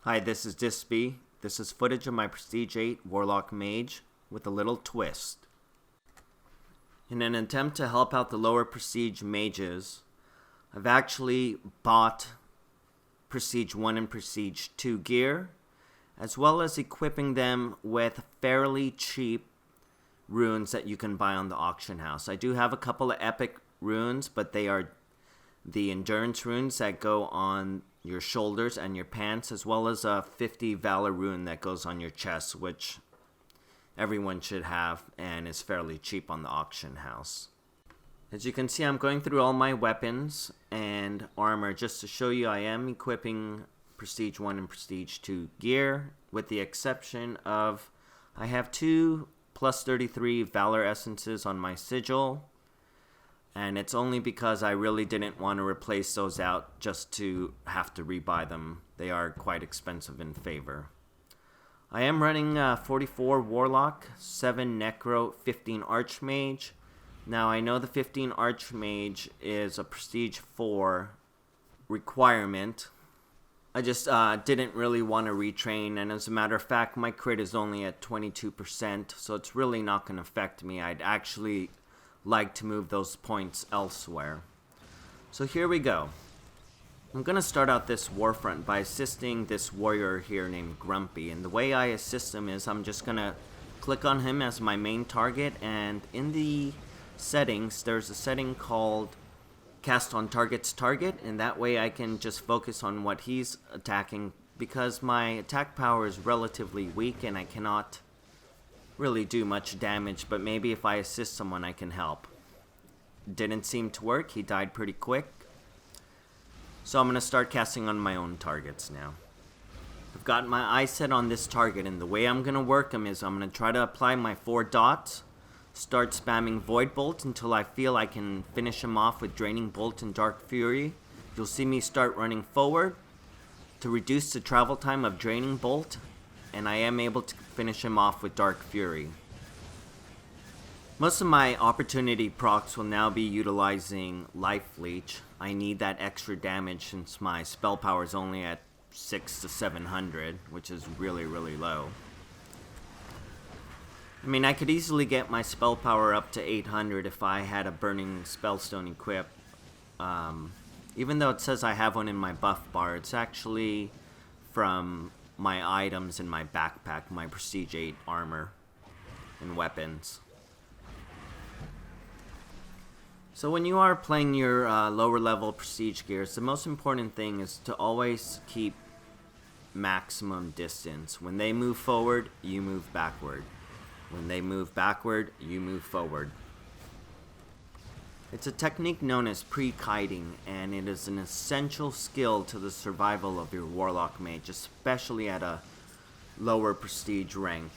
Hi, this is Dissb. This is footage of my Prestige 8 Warlock Mage with a little twist. In an attempt to help out the lower Prestige mages, I've actually bought Prestige 1 and Prestige 2 gear, as well as equipping them with fairly cheap runes that you can buy on the auction house. I do have a couple of epic runes, but they are the endurance runes that go on your shoulders and your pants, as well as a 50 valor rune that goes on your chest, which everyone should have and is fairly cheap on the auction house. As you can see, I'm going through all my weapons and armor just to show you I am equipping Prestige 1 and Prestige 2 gear, with the exception of I have 2 plus 33 valor essences on my sigil. And it's only because I really didn't want to replace those out just to have to rebuy them. They are quite expensive in favor. I am running 44 Warlock, 7 Necro, 15 Archmage. Now I know the 15 Archmage is a Prestige 4 requirement. I just didn't really want to retrain, and as a matter of fact, my crit is only at 22%, so it's really not going to affect me. I'd actually like to move those points elsewhere. So here we go. I'm going to start out this warfront by assisting this warrior here named Grumpy, and the way I assist him is I'm just going to click on him as my main target, and in the settings there's a setting called Cast on Target's Target, and that way I can just focus on what he's attacking, because my attack power is relatively weak and I cannot really do much damage, but maybe if I assist someone I can help. Didn't seem to work. He died pretty quick. So I'm going to start casting on my own targets now. I've got my eyes set on this target, and the way I'm going to work him is I'm going to try to apply my 4 dots, start spamming Void Bolt until I feel I can finish him off with Draining Bolt and Dark Fury. You'll see me start running forward to reduce the travel time of Draining Bolt, and I am able to finish him off with Dark Fury. Most of my opportunity procs will now be utilizing Life Leech. I need that extra damage since my spell power is only at 600 to 700, which is really low. I mean, I could easily get my spell power up to 800 if I had a Burning Spellstone equipped. Even though it says I have one in my buff bar, it's actually from my items in my backpack, my Prestige 8 armor and weapons. So when you are playing your lower level Prestige gears, the most important thing is to always keep maximum distance. When they move forward, you move backward. When they move backward, you move forward. It's a technique known as pre-kiting, and it is an essential skill to the survival of your Warlock Mage, especially at a lower prestige rank.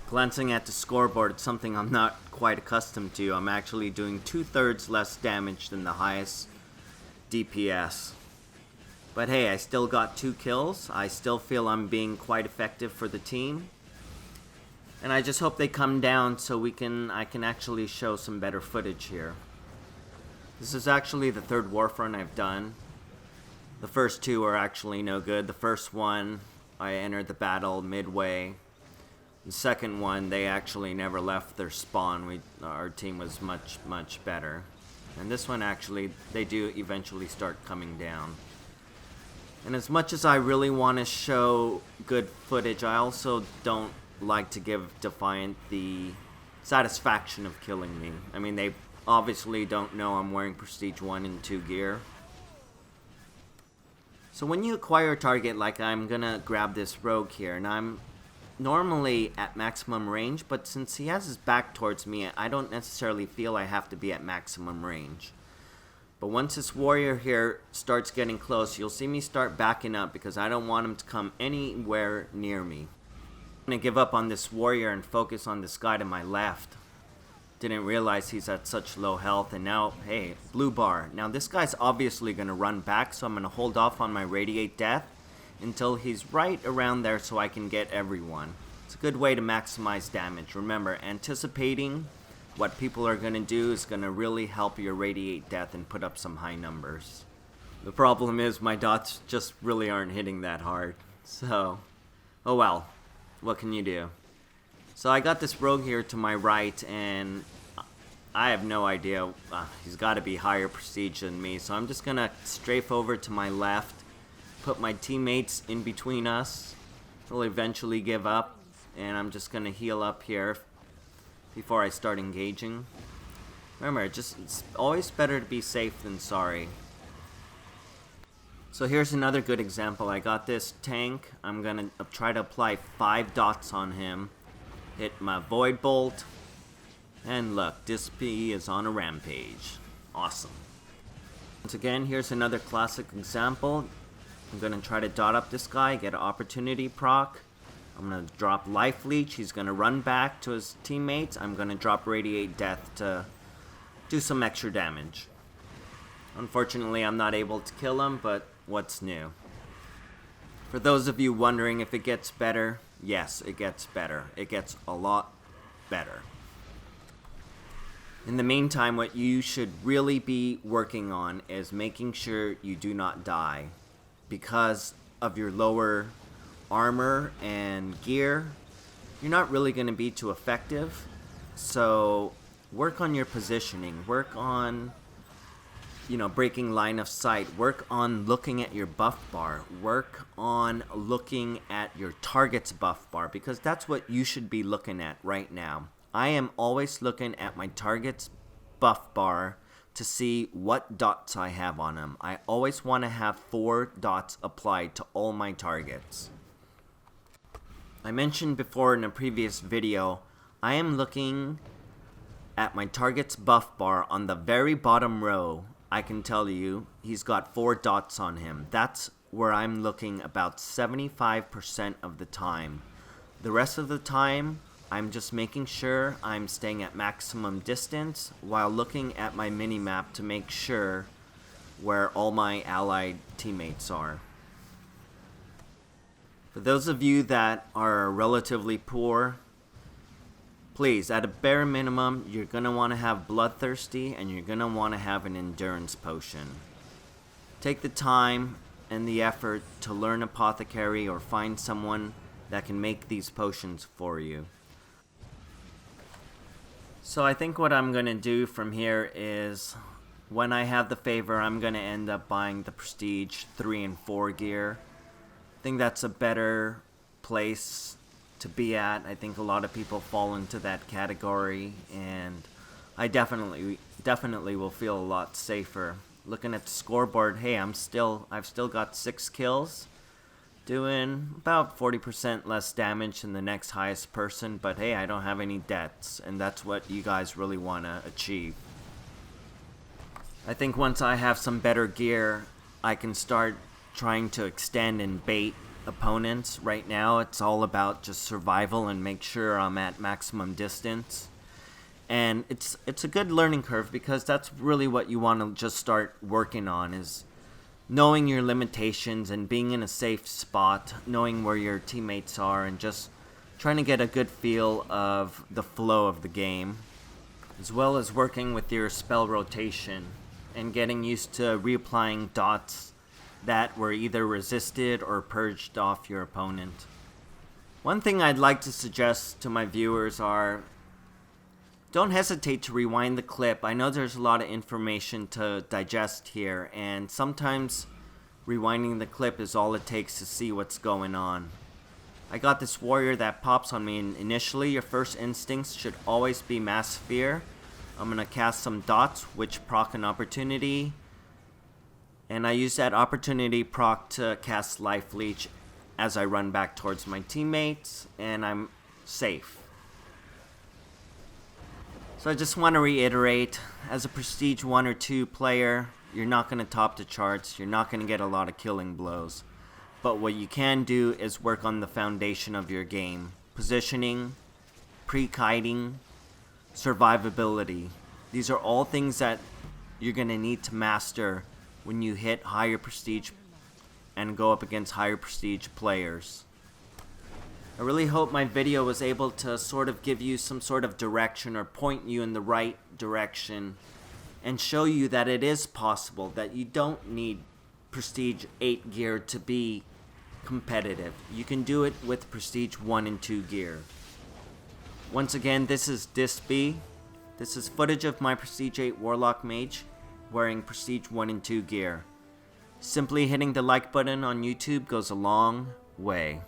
Glancing at the scoreboard, it's something I'm not quite accustomed to. I'm actually doing 2/3 less damage than the highest DPS. But hey, I still got 2 kills. I still feel I'm being quite effective for the team. And I just hope they come down so I can actually show some better footage here. This is actually the 3rd warfront I've done. The first 2 are actually no good. The first one, I entered the battle midway. The second one, they actually never left their spawn. Our team was much better. And this one actually, they do eventually start coming down. And as much as I really want to show good footage, I also don't like to give Defiant the satisfaction of killing me. I mean, they obviously don't know I'm wearing Prestige 1 and 2 gear. So when you acquire a target, like I'm gonna grab this rogue here, and I'm normally at maximum range, but since he has his back towards me, I don't necessarily feel I have to be at maximum range. But once this warrior here starts getting close, you'll see me start backing up because I don't want him to come anywhere near me. I'm gonna give up on this warrior and focus on this guy to my left. Didn't realize he's at such low health, and now, hey, blue bar. Now this guy's obviously gonna run back, so I'm gonna hold off on my Radiate Death until he's right around there so I can get everyone. It's a good way to maximize damage. Remember, anticipating what people are gonna do is gonna really help your Radiate Death and put up some high numbers. The problem is my dots just really aren't hitting that hard. So, oh well, what can you do? So I got this rogue here to my right, and I have no idea. He's got to be higher prestige than me, so I'm just gonna strafe over to my left, put my teammates in between us. He'll eventually give up, and I'm just gonna heal up here before I start engaging. Remember, it's always better to be safe than sorry. So here's another good example. I got this tank. I'm gonna try to apply 5 dots on him. Hit my Void Bolt. And look, Dissb is on a rampage. Awesome. Once again, here's another classic example. I'm gonna try to dot up this guy, get an opportunity proc. I'm gonna drop Life Leech. He's gonna run back to his teammates. I'm gonna drop Radiate Death to do some extra damage. Unfortunately, I'm not able to kill him, but what's new? For those of you wondering if it gets better, yes, it gets better. It gets a lot better. In the meantime, what you should really be working on is making sure you do not die. Because of your lower armor and gear, you're not really going to be too effective. So work on your positioning. Work on, breaking line of sight. Work on looking at your buff bar. Work on looking at your target's buff bar, because that's what you should be looking at right now. I am always looking at my target's buff bar to see what dots I have on him. I always want to have 4 dots applied to all my targets. I mentioned before in a previous video, I am looking at my target's buff bar on the very bottom row. I can tell you he's got 4 dots on him. That's where I'm looking about 75% of the time. The rest of the time, I'm just making sure I'm staying at maximum distance while looking at my mini-map to make sure where all my allied teammates are. For those of you that are relatively poor, please, at a bare minimum, you're going to want to have Bloodthirsty and you're going to want to have an Endurance Potion. Take the time and the effort to learn Apothecary or find someone that can make these potions for you. So I think what I'm going to do from here is, when I have the favor, I'm going to end up buying the Prestige 3 and 4 gear. I think that's a better place to be at. I think a lot of people fall into that category, and I definitely will feel a lot safer. Looking at the scoreboard, hey, I've still got 6 kills. Doing about 40% less damage than the next highest person, but hey, I don't have any deaths, and that's what you guys really want to achieve. I think once I have some better gear, I can start trying to extend and bait opponents. Right now, it's all about just survival and make sure I'm at maximum distance. And it's a good learning curve, because that's really what you want to just start working on, is knowing your limitations and being in a safe spot, knowing where your teammates are, and just trying to get a good feel of the flow of the game, as well as working with your spell rotation and getting used to reapplying dots that were either resisted or purged off your opponent. One thing I'd like to suggest to my viewers are, don't hesitate to rewind the clip. I know there's a lot of information to digest here, and sometimes rewinding the clip is all it takes to see what's going on. I got this warrior that pops on me, and initially your first instincts should always be Mass Fear. I'm going to cast some dots, which proc an opportunity, and I use that opportunity proc to cast Life Leech as I run back towards my teammates, and I'm safe. So I just want to reiterate, as a Prestige 1 or 2 player, you're not going to top the charts, you're not going to get a lot of killing blows. But what you can do is work on the foundation of your game. Positioning, pre-kiting, survivability. These are all things that you're going to need to master when you hit higher prestige and go up against higher prestige players. I really hope my video was able to sort of give you some sort of direction, or point you in the right direction, and show you that it is possible, that you don't need Prestige 8 gear to be competitive. You can do it with Prestige 1 and 2 gear. Once again, this is Dissb. This is footage of my Prestige 8 Warlock Mage wearing Prestige 1 and 2 gear. Simply hitting the like button on YouTube goes a long way.